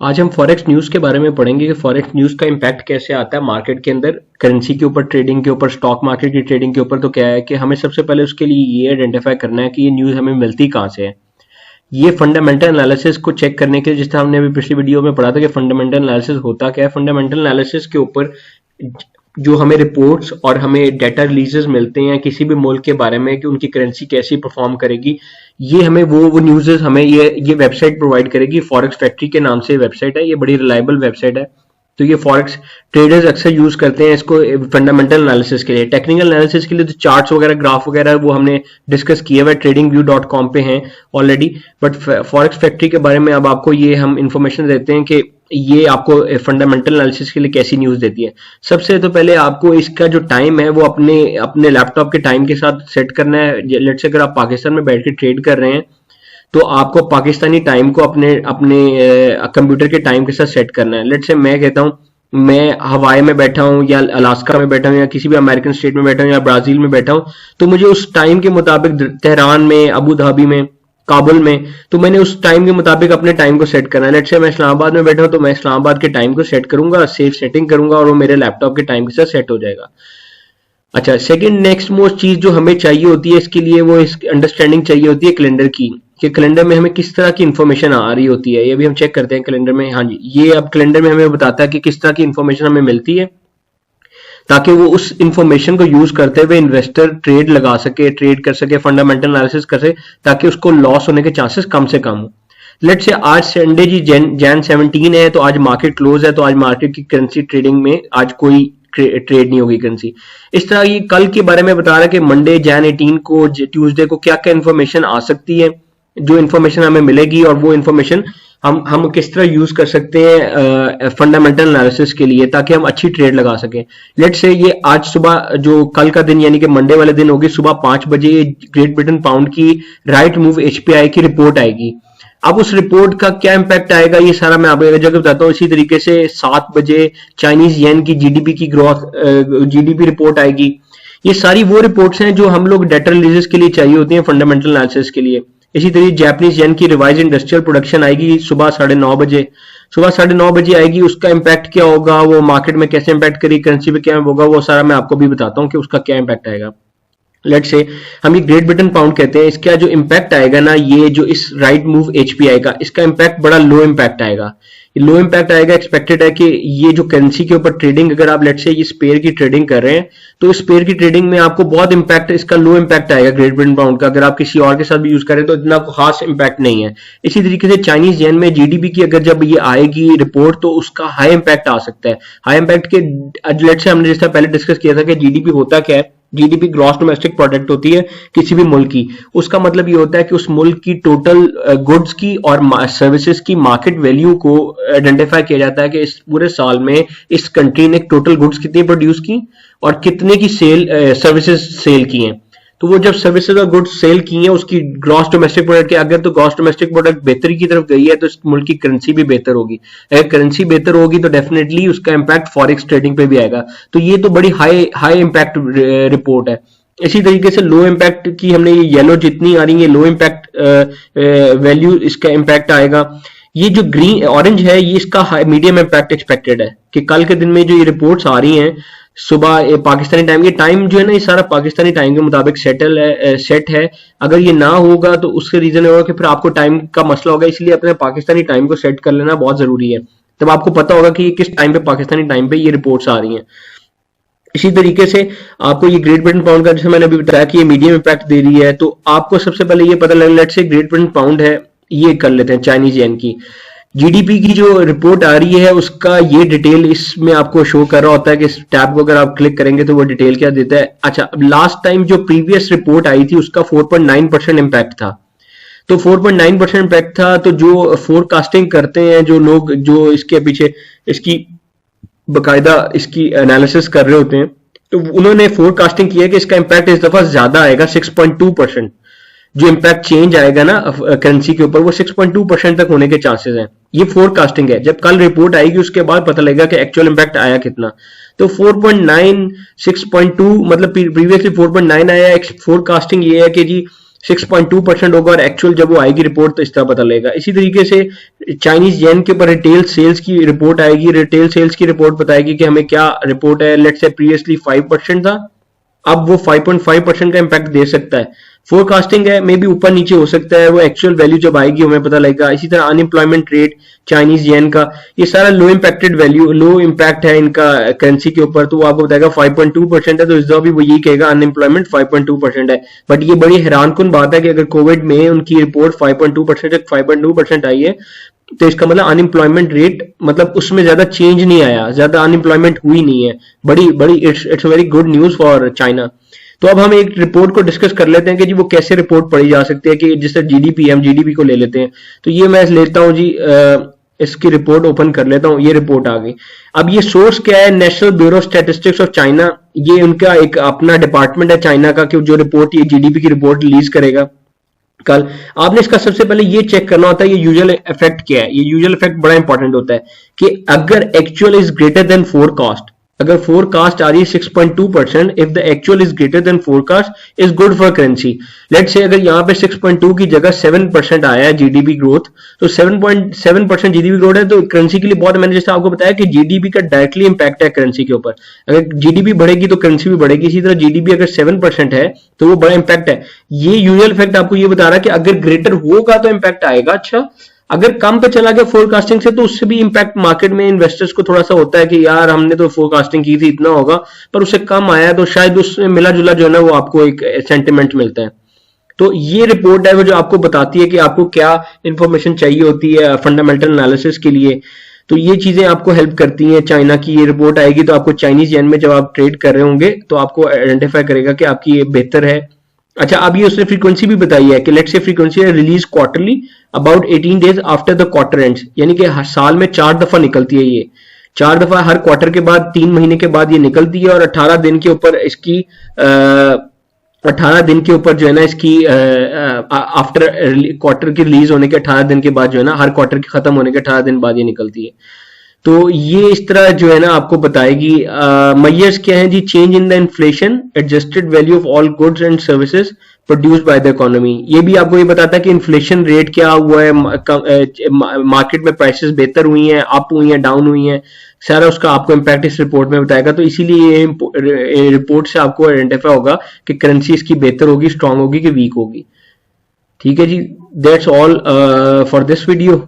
आज हम forex news के बारे में पढ़ेंगे कि फॉरेक्स न्यूज़ का इम्पैक्ट कैसे आता है मार्केट के अंदर, करेंसी के ऊपर, ट्रेडिंग के ऊपर, स्टॉक मार्केट की ट्रेडिंग के ऊपर। तो क्या है कि हमें सबसे पहले उसके लिए ये आइडेंटिफाई करना है कि ये न्यूज़ हमें मिलती कहाँ से है। ये फंडामेंटल एनालिसिस को चेक करने के लिए, जिस तरह हमने अभी पिछली वीडियो में पढ़ा था कि फंडामेंटल एनालिसिस होता क्या है। फंडामेंटल एनालिसिस के ऊपर जो हमें रिपोर्ट्स और हमें डाटा रिलीजेस मिलते हैं किसी भी मुल्क के बारे में कि उनकी करेंसी कैसी परफॉर्म करेगी, ये हमें वो न्यूज़ हमें ये वेबसाइट प्रोवाइड करेगी। फॉरेक्स फैक्ट्री के नाम से वेबसाइट है, ये बड़ी रिलायबल वेबसाइट है। तो ये फॉरेक्स ट्रेडर्स अक्सर यूज करते हैं इसको फंडामेंटल एनालिसिस के लिए। टेक्निकल एनालिसिस के लिए तो चार्ट्स वगैरह, ग्राफ वगैरह वो हमने डिस्कस किया हुआ है, tradingview.com पे हैं ऑलरेडी। बट फॉरेक्स फैक्ट्री के बारे में अब आपको ये हम इंफॉर्मेशन देते हैं कि ये आपको फंडामेंटल एनालिसिस के लिए कैसी न्यूज़ देती है। सबसे तो पहले आपको इसका जो टाइम है वो अपने अपने लैपटॉप के टाइम के साथ सेट करना है। लेट्स से अगर आप पाकिस्तान में बैठ के ट्रेड कर रहे हैं तो आपको पाकिस्तानी टाइम को अपने अपने कंप्यूटर के टाइम के साथ सेट करना है। लेट्स से मैं कहता हूँ मैं हवाई में बैठा हूँ या अलास्का में बैठा हूँ या किसी भी अमेरिकन स्टेट में बैठा हूँ या ब्राजील में बैठा हूँ, तो मुझे उस टाइम के मुताबिक तेहरान में, अबू धाबी में, काबुल में, तो मैंने उस टाइम के मुताबिक अपने टाइम को सेट करना है। लेट्स से मैं इस्लामाबाद में बैठा हूँ तो मैं इस्लामाबाद के टाइम को सेट करूंगा, सेफ सेटिंग करूंगा और वो मेरे लैपटॉप के टाइम के साथ सेट हो जाएगा। अच्छा, सेकंड नेक्स्ट मोस्ट चीज जो हमें चाहिए होती है इसके लिए, वो इस अंडरस्टैंडिंग चाहिए होती है कैलेंडर की, कि कैलेंडर में हमें किस तरह की इंफॉर्मेशन आ रही होती है। ये भी हम चेक करते हैं कैलेंडर में। हाँ जी, ये अब कैलेंडर में हमें बताता है कि किस तरह की इंफॉर्मेशन हमें मिलती है, ताकि वो उस इंफॉर्मेशन को यूज करते हुए इन्वेस्टर ट्रेड लगा सके, ट्रेड कर सके, फंडामेंटल एनालिसिस कर सके, ताकि उसको लॉस होने के चांसेस कम से कम हो। लेट्स से आज संडे जी, जैन 17 है, तो आज मार्केट क्लोज है, तो आज मार्केट की करेंसी ट्रेडिंग में आज कोई ट्रेड नहीं होगी करेंसी। इस तरह ये कल के बारे में बता रहा है कि मंडे जैन 18 को, ट्यूसडे को क्या क्या इन्फॉर्मेशन आ सकती है, जो इन्फॉर्मेशन हमें मिलेगी और वो इन्फॉर्मेशन हम किस तरह यूज कर सकते हैं फंडामेंटल एनालिसिस के लिए, ताकि हम अच्छी ट्रेड लगा सकें। लेट से ये आज सुबह, जो कल का दिन यानी कि मंडे वाले दिन होगी, सुबह 5 बजे ग्रेट ब्रिटेन पाउंड की राइट मूव एचपीआई की रिपोर्ट आएगी। अब उस रिपोर्ट का क्या इंपैक्ट आएगा ये सारा मैं आपको जगह बताता हूँ। इसी तरीके से 7 बजे चाइनीज येन की जीडीपी की ग्रोथ, जीडीपी रिपोर्ट आएगी। ये सारी वो रिपोर्ट्स हैं जो हम लोग डेटा रिलीजेस के लिए चाहिए होती हैं फंडामेंटल एनालिसिस के लिए। इसी तरीके जापानीज येन की रिवाइज इंडस्ट्रियल प्रोडक्शन आएगी सुबह 9:30 बजे। सुबह 9:30 बजे आएगी, उसका इंपैक्ट क्या होगा, वो मार्केट में कैसे इंपैक्ट करेगी, करेंसी पे क्या होगा, वो सारा मैं आपको भी बताता हूँ कि उसका क्या इंपैक्ट आएगा। लेट से हम ये ग्रेट ब्रिटेन पाउंड कहते हैं, इसका जो इंपैक्ट आएगा ना, ये जो इस राइट मूव एचपीआई का, इसका इंपैक्ट बड़ा लो इंपैक्ट आएगा। लो इंपैक्ट आएगा। एक्सपेक्टेड है कि ये जो करेंसी के ऊपर ट्रेडिंग, अगर आप लेट से ये स्पेयर की ट्रेडिंग कर रहे हैं, तो इस स्पेयर की ट्रेडिंग में आपको बहुत इंपैक्ट, इसका लो इंपैक्ट आएगा ग्रेट ब्रिटेन पाउंड का। अगर आप किसी और के साथ भी यूज करें तो इतना खास इंपैक्ट नहीं है। इसी तरीके से चाइनीज येन में जीडीपी की अगर जब ये आएगी रिपोर्ट, तो उसका हाई इंपैक्ट आ सकता है। हाई इंपैक्ट के लेट से हमने जिस तरह पहले डिस्कस किया था कि जीडीपी होता क्या है, जीडीपी ग्रॉस डोमेस्टिक प्रोडक्ट होती है किसी भी मुल्क की। उसका मतलब ये होता है कि उस मुल्क की टोटल गुड्स की और सर्विसेज की मार्केट वैल्यू को आइडेंटिफाई किया जाता है कि इस पूरे साल में इस कंट्री ने टोटल गुड्स कितनी प्रोड्यूस की और कितने की सेल, सर्विसेज सेल की हैं। तो वो जब सर्विसेज और गुड्स सेल की हैं उसकी ग्रॉस डोमेस्टिक प्रोडक्ट के, अगर तो ग्रॉस डोमेस्टिक प्रोडक्ट बेहतरी की तरफ गई है तो इस मुल्क की करेंसी भी बेहतर होगी। अगर करेंसी बेहतर होगी तो डेफिनेटली उसका इंपैक्ट फॉरेक्स ट्रेडिंग पे भी आएगा। तो ये तो बड़ी हाई हाई इंपैक्ट रिपोर्ट है। इसी तरीके से लो इंपैक्ट की हमने ये येलो जितनी आ रही है, लो इंपैक्ट वैल्यू, इसका इंपैक्ट आएगा। ये जो ग्रीन ऑरेंज है, ये इसका मीडियम इंपैक्ट एक्सपेक्टेड है कि कल के दिन में जो ये रिपोर्ट्स आ रही हैं सुबह पाकिस्तानी टाइम, ये टाइम जो है ना, ये सारा पाकिस्तानी टाइम के मुताबिक सेट है। अगर ये ना होगा तो उससे रीजन होगा कि फिर आपको टाइम का मसला होगा, इसलिए अपने पाकिस्तानी टाइम को सेट कर लेना बहुत जरूरी है। तब आपको पता होगा कि किस टाइम पे पाकिस्तानी टाइम पे ये रिपोर्ट्स आ रही हैं। इसी तरीके से आपको ये ग्रेट ब्रिटेन पाउंड का, जैसे मैंने अभी बताया कि ये मीडियम इंपैक्ट दे रही है, तो आपको सबसे पहले ये पता लगे, let's say great Britain pound है, ये कर लेते हैं चाइनीज येन की जीडीपी की जो रिपोर्ट आ रही है, उसका ये डिटेल इसमें आपको शो कर रहा होता है कि इस टैब को अगर आप क्लिक करेंगे तो वो डिटेल क्या देता है। अच्छा, अब लास्ट टाइम जो प्रीवियस रिपोर्ट आई थी उसका 4.9% इंपैक्ट था। तो 4.9% इंपैक्ट था, तो जो फोरकास्टिंग करते हैं जो लोग, जो इसके पीछे इसकी बकायदा इसकी एनालिसिस कर रहे होते हैं, तो उन्होंने फोरकास्टिंग किया कि इसका इंपैक्ट इस दफा ज्यादा आएगा, 6.2%। जो इंपैक्ट चेंज आएगा ना करेंसी के ऊपर, वो 6.2% तक होने के चांसेस हैं। ये फोरकास्टिंग है, जब कल रिपोर्ट आएगी उसके बाद पता लगेगा कि एक्चुअल इंपैक्ट आया कितना। तो 4.9, 6.2 मतलब प्रीवियसली 4.9 आया। फोरकास्टिंग ये है कि जी 6.2% होगा, और एक्चुअल जब वो आएगी रिपोर्ट तो इस तरह पता लगेगा। इसी तरीके से चाइनीज येन के ऊपर रिटेल सेल्स की रिपोर्ट आएगी, रिटेल सेल्स की रिपोर्ट बताएगी कि हमें क्या रिपोर्ट है। लेट्स से प्रीवियसली 5% था, अब वो 5.5% का इम्पैक्ट दे सकता है। फोरकास्टिंग है, मे बी ऊपर नीचे हो सकता है, वो एक्चुअल वैल्यू जब आएगी हमें पता लगेगा। इसी तरह अनएम्प्लॉयमेंट रेट चाइनीज येन का, ये सारा लो इम्पैक्टेड वैल्यू, लो इम्पैक्ट है इनका करेंसी के ऊपर, तो वो आपको बताएगा 5.2% है, तो इस दफा भी वो यही कहेगा अनएम्प्लॉयमेंट 5.2% है। बट ये बड़ी हैरानकुन बात है कि अगर कोविड में उनकी रिपोर्ट 5.2% से 5.2% आई है, तो इसका मतलब अनएम्प्लॉयमेंट रेट मतलब उसमें ज्यादा चेंज नहीं आया, ज्यादा अनएम्प्लॉयमेंट हुई नहीं है। बड़ी बड़ी it's very good news for China. तो अब हम एक रिपोर्ट को डिस्कस कर लेते हैं कि जी वो कैसे रिपोर्ट पढ़ी जा सकती है, कि जिससे जीडीपी, हम जीडीपी को ले लेते हैं। तो ये मैं लेता हूं जी, इसकी रिपोर्ट ओपन कर लेता हूं, ये रिपोर्ट आ गई। अब ये सोर्स क्या है, national bureau statistics of China, ये उनका एक अपना डिपार्टमेंट है चाइना का, कि जो रिपोर्ट, ये जीडीपी की रिपोर्ट रिलीज करेगा कल। आपने इसका सबसे पहले ये चेक करना होता है ये यूजुअल इफेक्ट क्या है। ये यूजुअल इफेक्ट बड़ा इंपॉर्टेंट होता है कि अगर actual is greater than forecast, अगर फोरकास्ट आ रही है 6.2%, if the actual is greater than forecast is good for currency. Let's say अगर यहाँ पे 6.2 की जगह 7% आया है जीडीपी ग्रोथ, तो 7.7% जीडीपी ग्रोथ है, तो करेंसी के लिए बहुत, मैंने जैसे आपको बताया कि जीडीपी का डायरेक्टली इंपैक्ट है करेंसी के ऊपर। अगर जीडीपी बढ़ेगी तो करेंसी भी बढ़ेगी। इसी तरह जीडीपी अगर 7% है तो वो बड़ा इंपैक्ट है। ये यूजुअल इफेक्ट आपको ये बता रहा है कि अगर ग्रेटर होगा तो इंपैक्ट आएगा अच्छा, अगर कम पे चला गया फोरकास्टिंग से तो उससे भी इंपैक्ट मार्केट में इन्वेस्टर्स को थोड़ा सा होता है कि यार हमने तो फोरकास्टिंग की थी इतना होगा, पर उससे कम आया, तो शायद उससे मिला जुला जो है ना वो आपको एक सेंटिमेंट मिलता है। तो ये रिपोर्ट है वो जो आपको बताती है कि आपको क्या इंफॉर्मेशन चाहिए होती है फंडामेंटल एनालिसिस के लिए। तो ये चीजें आपको हेल्प करती हैं। चाइना की ये रिपोर्ट आएगी तो आपको चाइनीज येन में जब आप ट्रेड कर रहे होंगे तो आपको आइडेंटिफाई करेगा कि आपकी ये बेहतर है। अच्छा, अब ये उसने फ्रीक्वेंसी भी बताई है कि let's say frequency release quarterly about 18 days after the quarter ends, यानी कि साल में 4 दफा निकलती है। ये 4 दफा हर क्वार्टर के बाद, 3 महीने के बाद ये निकलती है, और 18 दिन के ऊपर इसकी 18 दिन के ऊपर जो है ना इसकी आफ्टर क्वार्टर की रिलीज होने के 18 दिन के बाद जो है ना, हर क्वार्टर के खत्म होने के 18 दिन बाद ये निकलती है। तो ये इस तरह जो है ना आपको बताएगी। मेजर्स क्या है जी, change in the inflation adjusted value of all goods and services produced by the economy. ये भी आपको ये बताता है कि इन्फ्लेशन रेट क्या हुआ है, मार्केट में प्राइसेस बेहतर हुई हैं, अप हुई हैं, डाउन हुई हैं, सारा उसका आपको इम्पैक्ट इस रिपोर्ट में बताएगा। तो इसीलिए ये रिपोर्ट से आपको आइडेंटिफाई होगा कि करेंसी इसकी बेहतर होगी, स्ट्रांग होगी कि वीक होगी। ठीक है जी, that's all for this video.